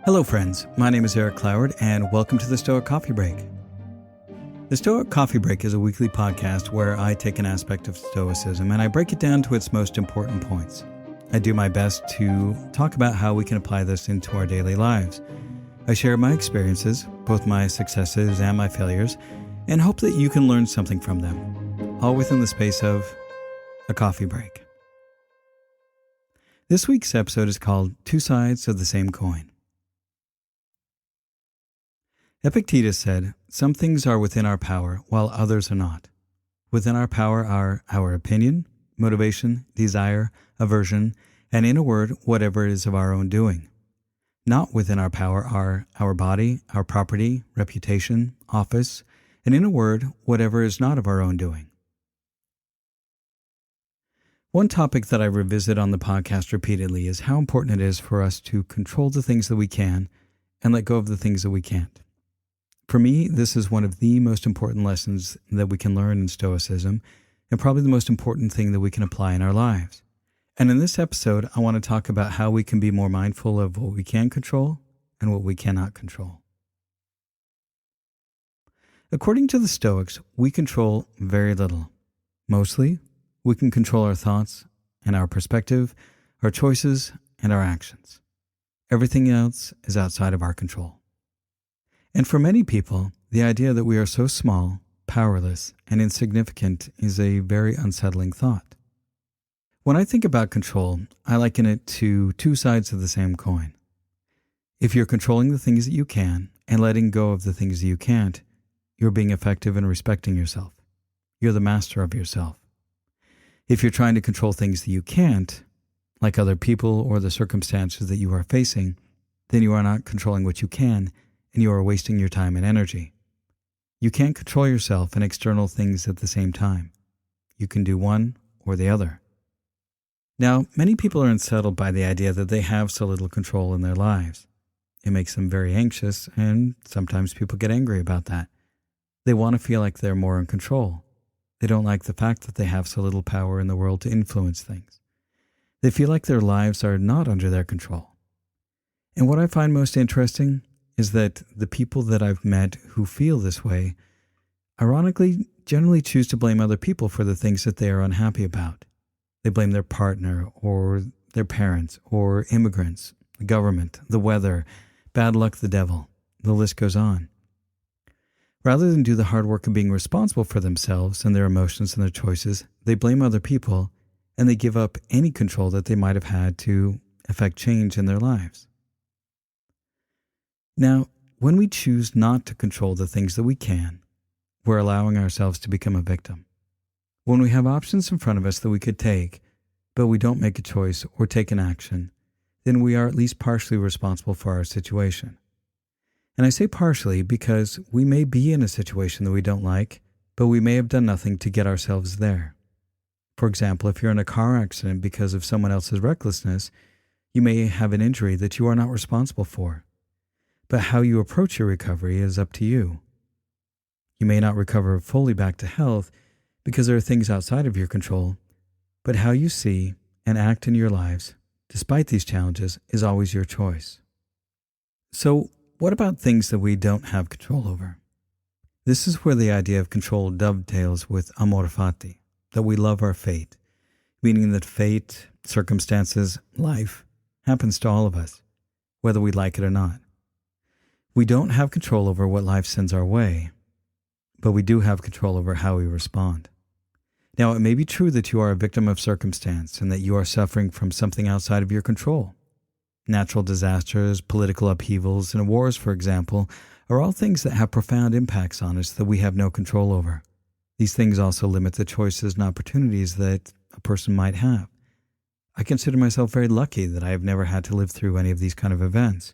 Hello friends, my name is Eric Cloward and welcome to the Stoic Coffee Break. The Stoic Coffee Break is a weekly podcast where I take an aspect of Stoicism and I break it down to its most important points. I do my best to talk about how we can apply this into our daily lives. I share my experiences, both my successes and my failures, and hope that you can learn something from them, all within the space of a coffee break. This week's episode is called Two Sides of the Same Coin. Epictetus said, "Some things are within our power, while others are not. Within our power are our opinion, motivation, desire, aversion, and in a word, whatever is of our own doing. Not within our power are our body, our property, reputation, office, and in a word, whatever is not of our own doing." One topic that I revisit on the podcast repeatedly is how important it is for us to control the things that we can and let go of the things that we can't. For me, this is one of the most important lessons that we can learn in Stoicism, and probably the most important thing that we can apply in our lives. And in this episode, I want to talk about how we can be more mindful of what we can control and what we cannot control. According to the Stoics, we control very little. Mostly, we can control our thoughts and our perspective, our choices and our actions. Everything else is outside of our control. And for many people, the idea that we are so small, powerless, and insignificant is a very unsettling thought. When I think about control, I liken it to two sides of the same coin. If you're controlling the things that you can and letting go of the things that you can't, you're being effective and respecting yourself. You're the master of yourself. If you're trying to control things that you can't, like other people or the circumstances that you are facing, then you are not controlling what you can, and you are wasting your time and energy. You can't control yourself and external things at the same time. You can do one or the other. Now, many people are unsettled by the idea that they have so little control in their lives. It makes them very anxious, and sometimes people get angry about that. They want to feel like they're more in control. They don't like the fact that they have so little power in the world to influence things. They feel like their lives are not under their control. And what I find most interesting is that the people that I've met who feel this way, ironically, generally choose to blame other people for the things that they are unhappy about. They blame their partner or their parents or immigrants, the government, the weather, bad luck, the devil. The list goes on. Rather than do the hard work of being responsible for themselves and their emotions and their choices, they blame other people and they give up any control that they might have had to affect change in their lives. Now, when we choose not to control the things that we can, we're allowing ourselves to become a victim. When we have options in front of us that we could take, but we don't make a choice or take an action, then we are at least partially responsible for our situation. And I say partially because we may be in a situation that we don't like, but we may have done nothing to get ourselves there. For example, if you're in a car accident because of someone else's recklessness, you may have an injury that you are not responsible for. But how you approach your recovery is up to you. You may not recover fully back to health because there are things outside of your control, but how you see and act in your lives, despite these challenges, is always your choice. So, what about things that we don't have control over? This is where the idea of control dovetails with amor fati, that we love our fate, meaning that fate, circumstances, life happens to all of us, whether we like it or not. We don't have control over what life sends our way, but we do have control over how we respond. Now, it may be true that you are a victim of circumstance and that you are suffering from something outside of your control. Natural disasters, political upheavals, and wars, for example, are all things that have profound impacts on us that we have no control over. These things also limit the choices and opportunities that a person might have. I consider myself very lucky that I have never had to live through any of these kind of events,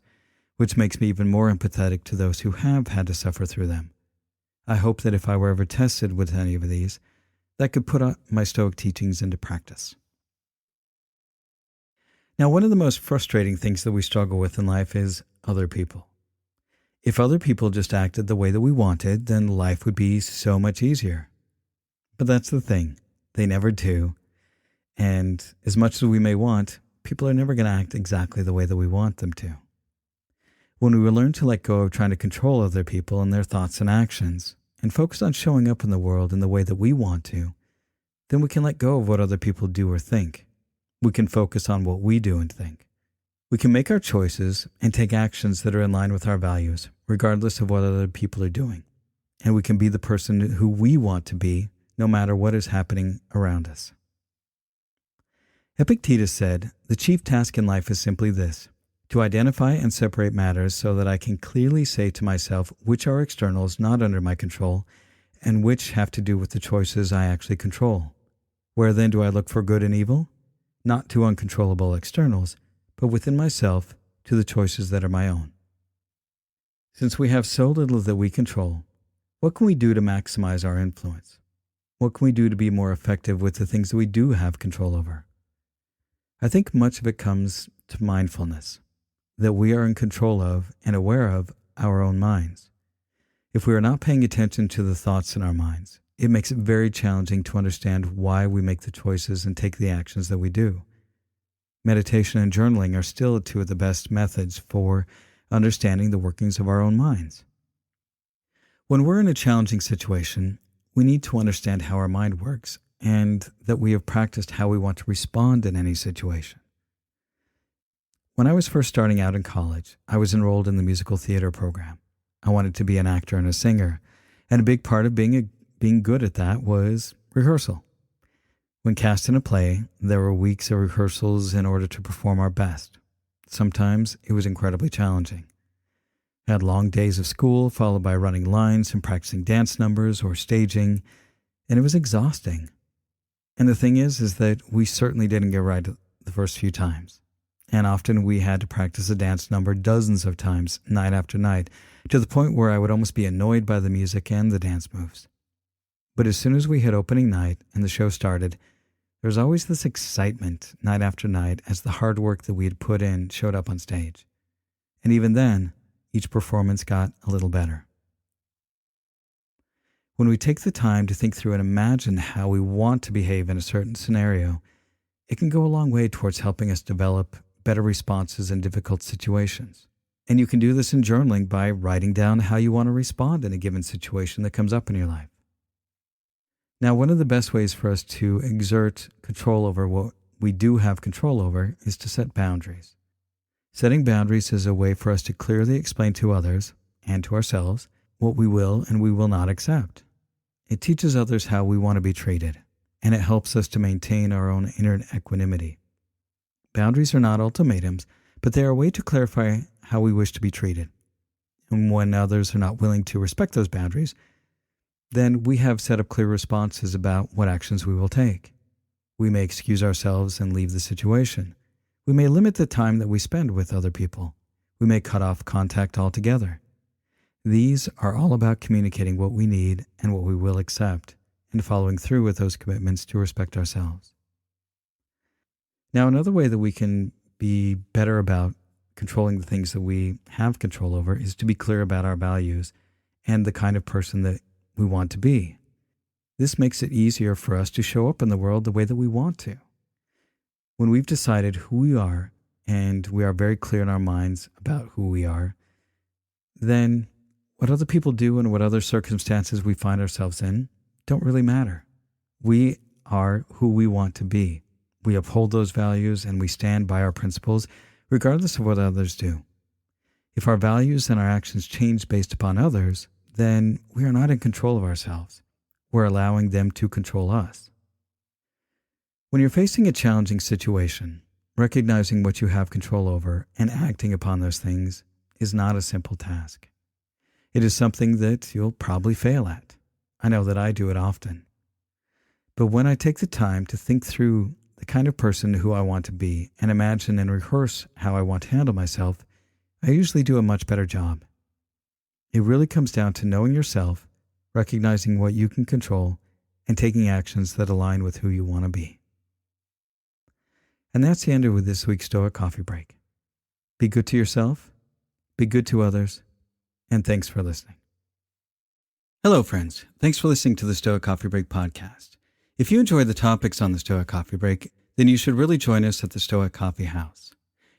which makes me even more empathetic to those who have had to suffer through them. I hope that if I were ever tested with any of these, that could put my Stoic teachings into practice. Now, one of the most frustrating things that we struggle with in life is other people. If other people just acted the way that we wanted, then life would be so much easier. But that's the thing. They never do. And as much as we may want, people are never going to act exactly the way that we want them to. When we learn to let go of trying to control other people and their thoughts and actions, and focus on showing up in the world in the way that we want to, then we can let go of what other people do or think. We can focus on what we do and think. We can make our choices and take actions that are in line with our values, regardless of what other people are doing. And we can be the person who we want to be, no matter what is happening around us. Epictetus said, "The chief task in life is simply this, to identify and separate matters so that I can clearly say to myself which are externals not under my control and which have to do with the choices I actually control. Where then do I look for good and evil? Not to uncontrollable externals, but within myself to the choices that are my own." Since we have so little that we control, what can we do to maximize our influence? What can we do to be more effective with the things that we do have control over? I think much of it comes to mindfulness, that we are in control of and aware of our own minds. If we are not paying attention to the thoughts in our minds, it makes it very challenging to understand why we make the choices and take the actions that we do. Meditation and journaling are still two of the best methods for understanding the workings of our own minds. When we're in a challenging situation, we need to understand how our mind works and that we have practiced how we want to respond in any situation. When I was first starting out in college, I was enrolled in the musical theater program. I wanted to be an actor and a singer, and a big part of being good at that was rehearsal. When cast in a play, there were weeks of rehearsals in order to perform our best. Sometimes it was incredibly challenging. I had long days of school, followed by running lines and practicing dance numbers or staging, and it was exhausting. And the thing is that we certainly didn't get right the first few times. And often we had to practice a dance number dozens of times, night after night, to the point where I would almost be annoyed by the music and the dance moves. But as soon as we hit opening night and the show started, there was always this excitement night after night as the hard work that we had put in showed up on stage. And even then, each performance got a little better. When we take the time to think through and imagine how we want to behave in a certain scenario, it can go a long way towards helping us develop better responses in difficult situations. And you can do this in journaling by writing down how you want to respond in a given situation that comes up in your life. Now, one of the best ways for us to exert control over what we do have control over is to set boundaries. Setting boundaries is a way for us to clearly explain to others and to ourselves what we will and we will not accept. It teaches others how we want to be treated, and it helps us to maintain our own inner equanimity. Boundaries are not ultimatums, but they are a way to clarify how we wish to be treated. And when others are not willing to respect those boundaries, then we have set up clear responses about what actions we will take. We may excuse ourselves and leave the situation. We may limit the time that we spend with other people. We may cut off contact altogether. These are all about communicating what we need and what we will accept, and following through with those commitments to respect ourselves. Now, another way that we can be better about controlling the things that we have control over is to be clear about our values and the kind of person that we want to be. This makes it easier for us to show up in the world the way that we want to. When we've decided who we are and we are very clear in our minds about who we are, then what other people do and what other circumstances we find ourselves in don't really matter. We are who we want to be. We uphold those values and we stand by our principles regardless of what others do. If our values and our actions change based upon others, then we are not in control of ourselves. We're allowing them to control us. When you're facing a challenging situation, recognizing what you have control over and acting upon those things is not a simple task. It is something that you'll probably fail at. I know that I do it often. But when I take the time to think through the kind of person who I want to be and imagine and rehearse how I want to handle myself, I usually do a much better job. It really comes down to knowing yourself, recognizing what you can control, and taking actions that align with who you want to be. And that's the end of this week's Stoic Coffee Break. Be good to yourself, be good to others, and thanks for listening. Hello, friends. Thanks for listening to the Stoic Coffee Break podcast. If you enjoy the topics on the Stoic Coffee Break, then you should really join us at the Stoic Coffee House.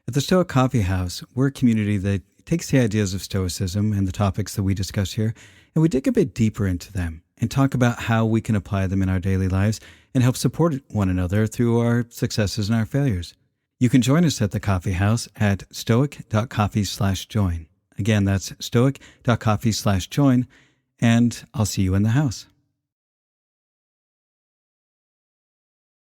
At the Stoic Coffee House, we're a community that takes the ideas of Stoicism and the topics that we discuss here, and we dig a bit deeper into them and talk about how we can apply them in our daily lives and help support one another through our successes and our failures. You can join us at the coffee house at stoic.coffee/join. Again, that's stoic.coffee/join, and I'll see you in the house.